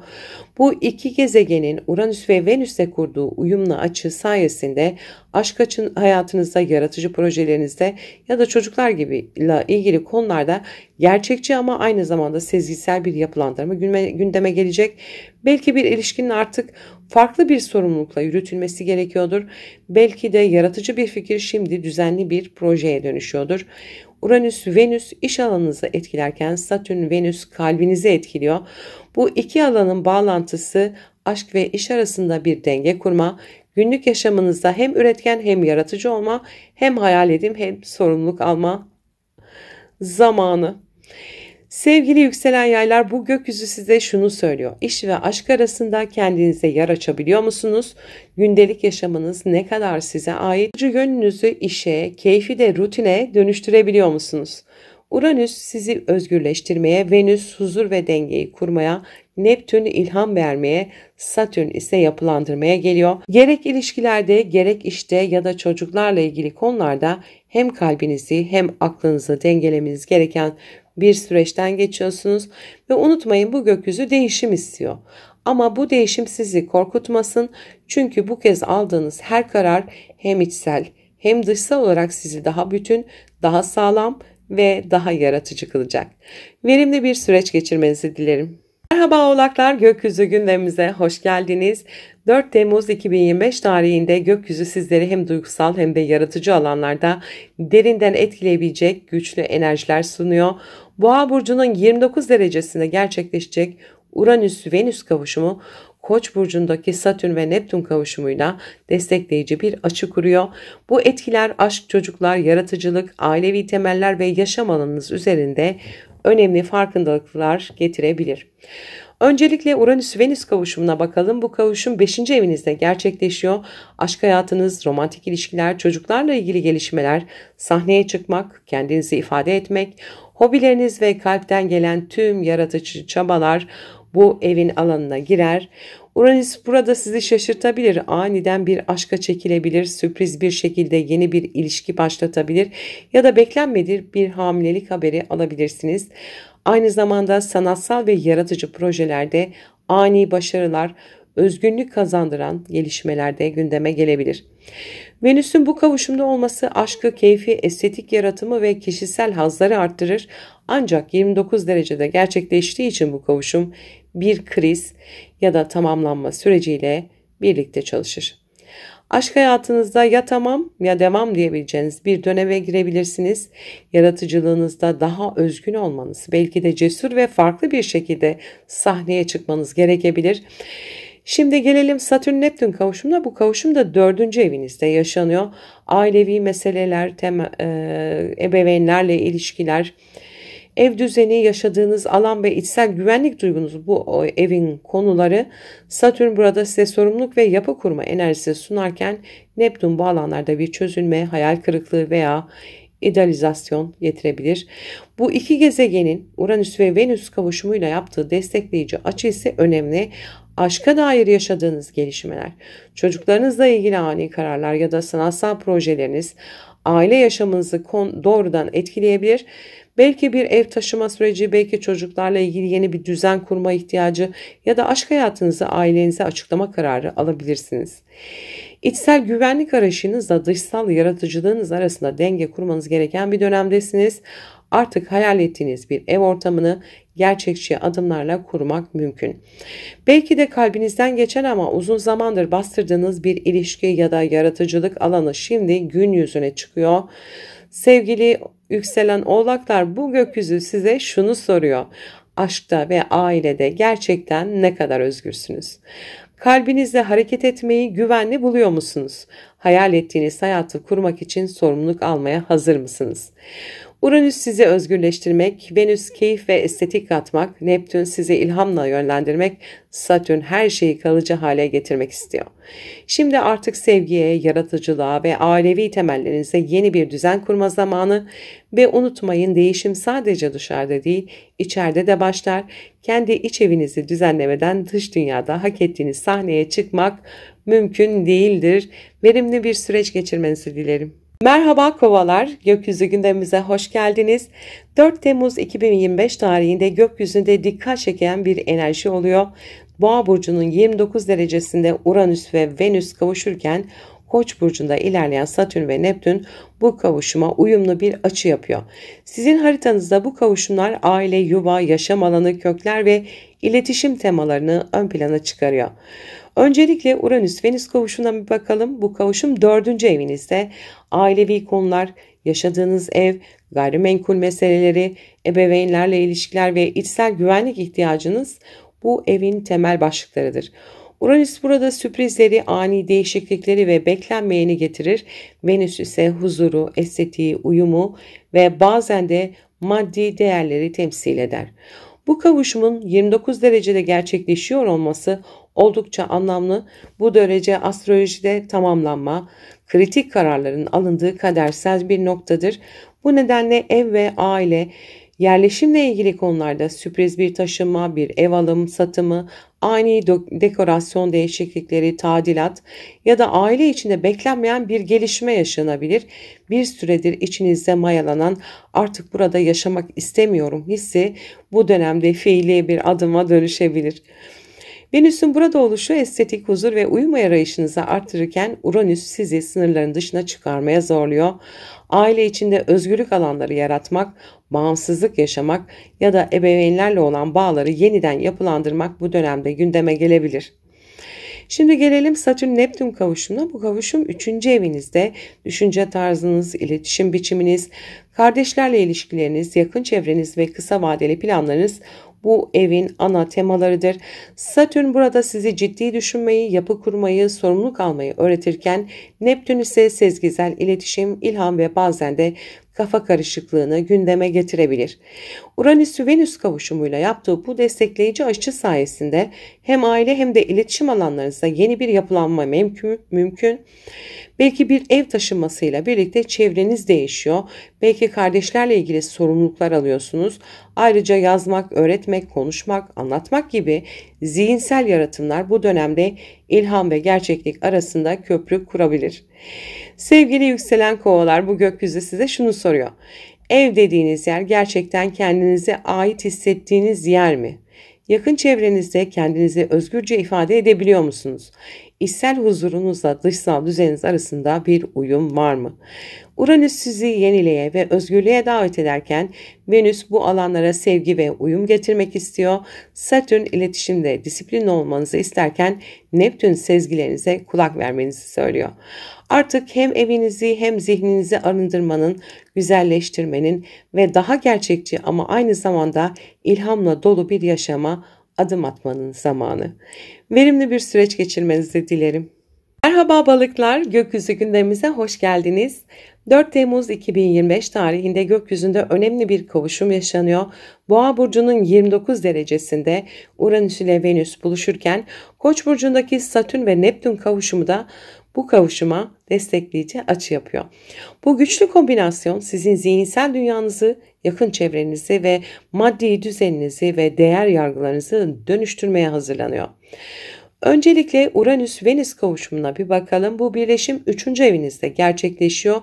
Bu iki gezegenin Uranüs ve Venüs'le kurduğu uyumlu açı sayesinde aşk hayatınızda, yaratıcı projelerinizde ya da çocuklar gibi ilgili konularda gerçekçi ama aynı zamanda sezgisel bir yapılandırma gündeme gelecek. Belki bir ilişkinin artık farklı bir sorumlulukla yürütülmesi gerekiyordur. Belki de yaratıcı bir fikir şimdi düzenli bir projeye dönüşüyordur. Uranüs-Venüs iş alanınızı etkilerken Satürn-Venüs kalbinizi etkiliyor. Bu iki alanın bağlantısı aşk ve iş arasında bir denge kurma, günlük yaşamınızda hem üretken hem yaratıcı olma, hem hayal edim hem sorumluluk alma zamanı. Sevgili yükselen yaylar, bu gökyüzü size şunu söylüyor. İş ve aşk arasında kendinize yer açabiliyor musunuz? Gündelik yaşamınız ne kadar size ait? Yönünüzü işe, keyfi de rutine dönüştürebiliyor musunuz? Uranüs sizi özgürleştirmeye, Venüs huzur ve dengeyi kurmaya, Neptün ilham vermeye, Satürn ise yapılandırmaya geliyor. Gerek ilişkilerde, gerek işte ya da çocuklarla ilgili konularda hem kalbinizi hem aklınızı dengelemeniz gereken bir süreçten geçiyorsunuz ve unutmayın, bu gökyüzü değişim istiyor. Ama bu değişim sizi korkutmasın, çünkü bu kez aldığınız her karar hem içsel hem dışsal olarak sizi daha bütün, daha sağlam ve daha yaratıcı kılacak. Verimli bir süreç geçirmenizi dilerim. Merhaba Oğlaklar, gökyüzü gündemimize hoş geldiniz. 4 Temmuz 2025 tarihinde gökyüzü sizleri hem duygusal hem de yaratıcı alanlarda derinden etkileyebilecek güçlü enerjiler sunuyor. Boğa burcunun 29 derecesinde gerçekleşecek Uranüs-Venüs kavuşumu, Koç burcundaki Satürn ve Neptün kavuşumuyla destekleyici bir açı kuruyor. Bu etkiler aşk, çocuklar, yaratıcılık, ailevi temeller ve yaşam alanınız üzerinde önemli farkındalıklar getirebilir. Öncelikle Uranüs-Venüs kavuşumuna bakalım. Bu kavuşum 5. evinizde gerçekleşiyor. Aşk hayatınız, romantik ilişkiler, çocuklarla ilgili gelişmeler, sahneye çıkmak, kendinizi ifade etmek, hobileriniz ve kalpten gelen tüm yaratıcı çabalar bu evin alanına girer. Uranüs burada sizi şaşırtabilir, aniden bir aşka çekilebilir, sürpriz bir şekilde yeni bir ilişki başlatabilir ya da beklenmedik bir hamilelik haberi alabilirsiniz. Aynı zamanda sanatsal ve yaratıcı projelerde ani başarılar, özgünlük kazandıran gelişmeler de gündeme gelebilir. Venüs'ün bu kavuşumda olması aşkı, keyfi, estetik yaratımı ve kişisel hazları arttırır. Ancak 29 derecede gerçekleştiği için bu kavuşum bir kriz ya da tamamlanma süreciyle birlikte çalışır. Aşk hayatınızda ya tamam ya devam diyebileceğiniz bir döneme girebilirsiniz. Yaratıcılığınızda daha özgün olmanız, belki de cesur ve farklı bir şekilde sahneye çıkmanız gerekebilir. Şimdi gelelim Satürn-Neptün kavuşumuna. Bu kavuşum da 4. evinizde yaşanıyor. Ailevi meseleler, ebeveynlerle ilişkiler, ev düzeni, yaşadığınız alan ve içsel güvenlik duygunuz bu evin konuları. Satürn burada size sorumluluk ve yapı kurma enerjisi sunarken Neptün bu alanlarda bir çözülme, hayal kırıklığı veya idealizasyon getirebilir. Bu iki gezegenin Uranüs ve Venüs kavuşumuyla yaptığı destekleyici açı ise önemli. Aşka dair yaşadığınız gelişmeler, çocuklarınızla ilgili ani kararlar ya da sanatsal projeleriniz aile yaşamınızı doğrudan etkileyebilir. Belki bir ev taşıma süreci, belki çocuklarla ilgili yeni bir düzen kurma ihtiyacı ya da aşk hayatınızı ailenize açıklama kararı alabilirsiniz. İçsel güvenlik arayışınızla dışsal yaratıcılığınız arasında denge kurmanız gereken bir dönemdesiniz. Artık hayal ettiğiniz bir ev ortamını gerçekçi adımlarla kurmak mümkün. Belki de kalbinizden geçen ama uzun zamandır bastırdığınız bir ilişki ya da yaratıcılık alanı şimdi gün yüzüne çıkıyor. Sevgili yükselen oğlaklar, bu gökyüzü size şunu soruyor: aşkta ve ailede gerçekten ne kadar özgürsünüz? Kalbinizle hareket etmeyi güvenli buluyor musunuz? Hayal ettiğiniz hayatı kurmak için sorumluluk almaya hazır mısınız? Uranüs sizi özgürleştirmek, Venüs keyif ve estetik katmak, Neptün sizi ilhamla yönlendirmek, Satürn her şeyi kalıcı hale getirmek istiyor. Şimdi artık sevgiye, yaratıcılığa ve ailevi temellerinize yeni bir düzen kurma zamanı ve unutmayın, değişim sadece dışarıda değil, içeride de başlar. Kendi iç evinizi düzenlemeden dış dünyada hak ettiğiniz sahneye çıkmak mümkün değildir. Verimli bir süreç geçirmenizi dilerim. Merhaba Kovalar, gökyüzü gündemimize hoş geldiniz. 4 Temmuz 2025 tarihinde gökyüzünde dikkat çeken bir enerji oluyor. Boğa burcunun 29 derecesinde Uranüs ve Venüs kavuşurken Koç burcunda ilerleyen Satürn ve Neptün bu kavuşuma uyumlu bir açı yapıyor. Sizin haritanızda bu kavuşumlar aile, yuva, yaşam alanı, kökler ve iletişim temalarını ön plana çıkarıyor. Öncelikle Uranüs-Venüs kavuşumuna bir bakalım. Bu kavuşum 4. evinizde. Ailevi konular, yaşadığınız ev, gayrimenkul meseleleri, ebeveynlerle ilişkiler ve içsel güvenlik ihtiyacınız bu evin temel başlıklarıdır. Uranüs burada sürprizleri, ani değişiklikleri ve beklenmeyeni getirir. Venüs ise huzuru, estetiği, uyumu ve bazen de maddi değerleri temsil eder. Bu kavuşumun 29 derecede gerçekleşiyor olması oldukça anlamlı. Bu derece astrolojide tamamlanma, kritik kararların alındığı kadersel bir noktadır. Bu nedenle ev ve aile, yerleşimle ilgili konularda sürpriz bir taşınma, bir ev alım, satımı, ani dekorasyon değişiklikleri, tadilat ya da aile içinde beklenmeyen bir gelişme yaşanabilir. Bir süredir içinizde mayalanan artık burada yaşamak istemiyorum hissi bu dönemde fiili bir adıma dönüşebilir. Venüs'ün burada oluşu estetik, huzur ve uyum arayışınızı artırırken Uranüs sizi sınırların dışına çıkarmaya zorluyor. Aile içinde özgürlük alanları yaratmak, bağımsızlık yaşamak ya da ebeveynlerle olan bağları yeniden yapılandırmak bu dönemde gündeme gelebilir. Şimdi gelelim Satürn-Neptün kavuşumuna. Bu kavuşum 3. evinizde düşünce tarzınız, iletişim biçiminiz, kardeşlerle ilişkileriniz, yakın çevreniz ve kısa vadeli planlarınız bu evin ana temalarıdır. Satürn burada sizi ciddi düşünmeyi, yapı kurmayı, sorumluluk almayı öğretirken Neptün ise sezgisel iletişim, ilham ve bazen de kafa karışıklığını gündeme getirebilir. Uranüs-Venüs kavuşumuyla yaptığı bu destekleyici açı sayesinde hem aile hem de iletişim alanlarınızda yeni bir yapılanma mümkün. Belki bir ev taşınmasıyla birlikte çevreniz değişiyor. Belki kardeşlerle ilgili sorumluluklar alıyorsunuz. Ayrıca yazmak, öğretmek, konuşmak, anlatmak gibi zihinsel yaratımlar bu dönemde ilham ve gerçeklik arasında köprü kurabilir. Sevgili yükselen kovalar, bu gökyüzü size şunu soruyor. Ev dediğiniz yer gerçekten kendinize ait hissettiğiniz yer mi? Yakın çevrenizde kendinizi özgürce ifade edebiliyor musunuz? İçsel huzurunuzla dışsal düzeniniz arasında bir uyum var mı? Uranüs sizi yeniliğe ve özgürlüğe davet ederken Venüs bu alanlara sevgi ve uyum getirmek istiyor. Satürn iletişimde disiplin olmanızı isterken Neptün sezgilerinize kulak vermenizi söylüyor. Artık hem evinizi hem zihninizi arındırmanın, güzelleştirmenin ve daha gerçekçi ama aynı zamanda ilhamla dolu bir yaşama adım atmanın zamanı. Verimli bir süreç geçirmenizi dilerim. Merhaba balıklar, gökyüzü gündemimize hoş geldiniz. 4 Temmuz 2025 tarihinde gökyüzünde önemli bir kavuşum yaşanıyor. Boğa burcunun 29 derecesinde Uranüs ile Venüs buluşurken Koç burcundaki Satürn ve Neptün kavuşumu da bu kavuşuma destekleyici açı yapıyor. Bu güçlü kombinasyon sizin zihinsel dünyanızı, yakın çevrenizi ve maddi düzeninizi ve değer yargılarınızı dönüştürmeye hazırlanıyor. Öncelikle Uranüs-Venüs kavuşumuna bir bakalım. Bu birleşim 3. evinizde gerçekleşiyor.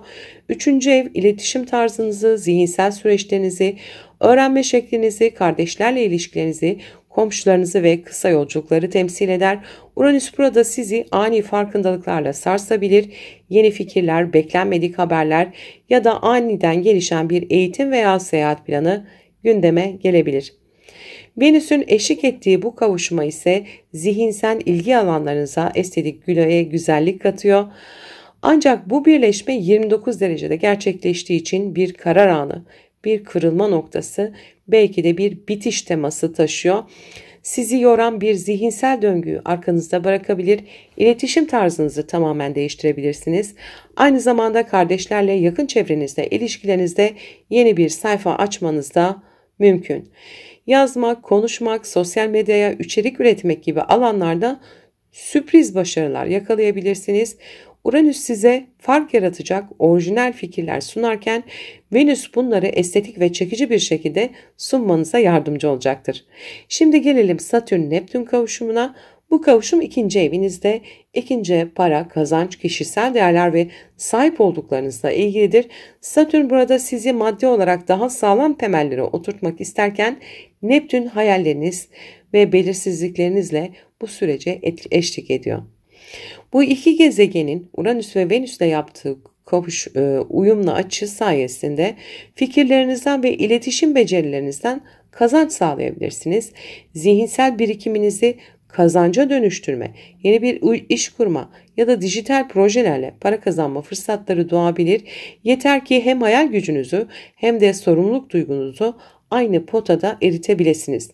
3. ev iletişim tarzınızı, zihinsel süreçlerinizi, öğrenme şeklinizi, kardeşlerle ilişkilerinizi, komşularınızı ve kısa yolculukları temsil eder. Uranüs burada sizi ani farkındalıklarla sarsabilir, yeni fikirler, beklenmedik haberler ya da aniden gelişen bir eğitim veya seyahat planı gündeme gelebilir. Venüs'ün eşlik ettiği bu kavuşma ise zihinsel ilgi alanlarınıza estetik güzellik katıyor. Ancak bu birleşme 29 derecede gerçekleştiği için bir karar anı, bir kırılma noktası, belki de bir bitiş teması taşıyor. Sizi yoran bir zihinsel döngüyü arkanızda bırakabilir, iletişim tarzınızı tamamen değiştirebilirsiniz. Aynı zamanda kardeşlerle yakın çevrenizde, ilişkilerinizde yeni bir sayfa açmanız da mümkün. Yazmak, konuşmak, sosyal medyaya içerik üretmek gibi alanlarda sürpriz başarılar yakalayabilirsiniz. Uranüs size fark yaratacak orijinal fikirler sunarken Venüs bunları estetik ve çekici bir şekilde sunmanıza yardımcı olacaktır. Şimdi gelelim Satürn-Neptün kavuşumuna. Bu kavuşum 2. evinizde, 2. ev para, kazanç, kişisel değerler ve sahip olduklarınızla ilgilidir. Satürn burada sizi maddi olarak daha sağlam temellere oturtmak isterken Neptün hayalleriniz ve belirsizliklerinizle bu sürece eşlik ediyor. Bu iki gezegenin Uranüs ve Venüs'le yaptığı uyumlu açı sayesinde fikirlerinizden ve iletişim becerilerinizden kazanç sağlayabilirsiniz. Zihinsel birikiminizi kazanca dönüştürme, yeni bir iş kurma ya da dijital projelerle para kazanma fırsatları doğabilir. Yeter ki hem hayal gücünüzü hem de sorumluluk duygunuzu aynı potada eritebilirsiniz.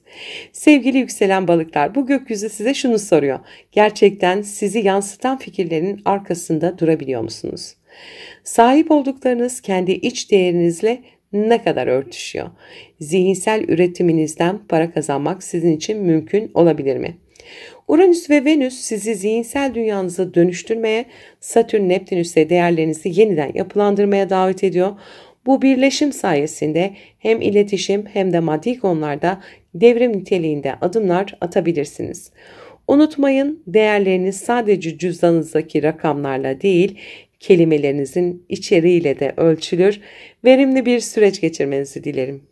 Sevgili yükselen balıklar, bu gökyüzü size şunu soruyor. Gerçekten sizi yansıtan fikirlerin arkasında durabiliyor musunuz? Sahip olduklarınız kendi iç değerinizle ne kadar örtüşüyor? Zihinsel üretiminizden para kazanmak sizin için mümkün olabilir mi? Uranüs ve Venüs sizi zihinsel dünyanızı dönüştürmeye, Satürn, Neptünüs ise değerlerinizi yeniden yapılandırmaya davet ediyor. Bu birleşim sayesinde hem iletişim hem de maddi konularda devrim niteliğinde adımlar atabilirsiniz. Unutmayın, değerleriniz sadece cüzdanınızdaki rakamlarla değil, kelimelerinizin içeriğiyle de ölçülür. Verimli bir süreç geçirmenizi dilerim.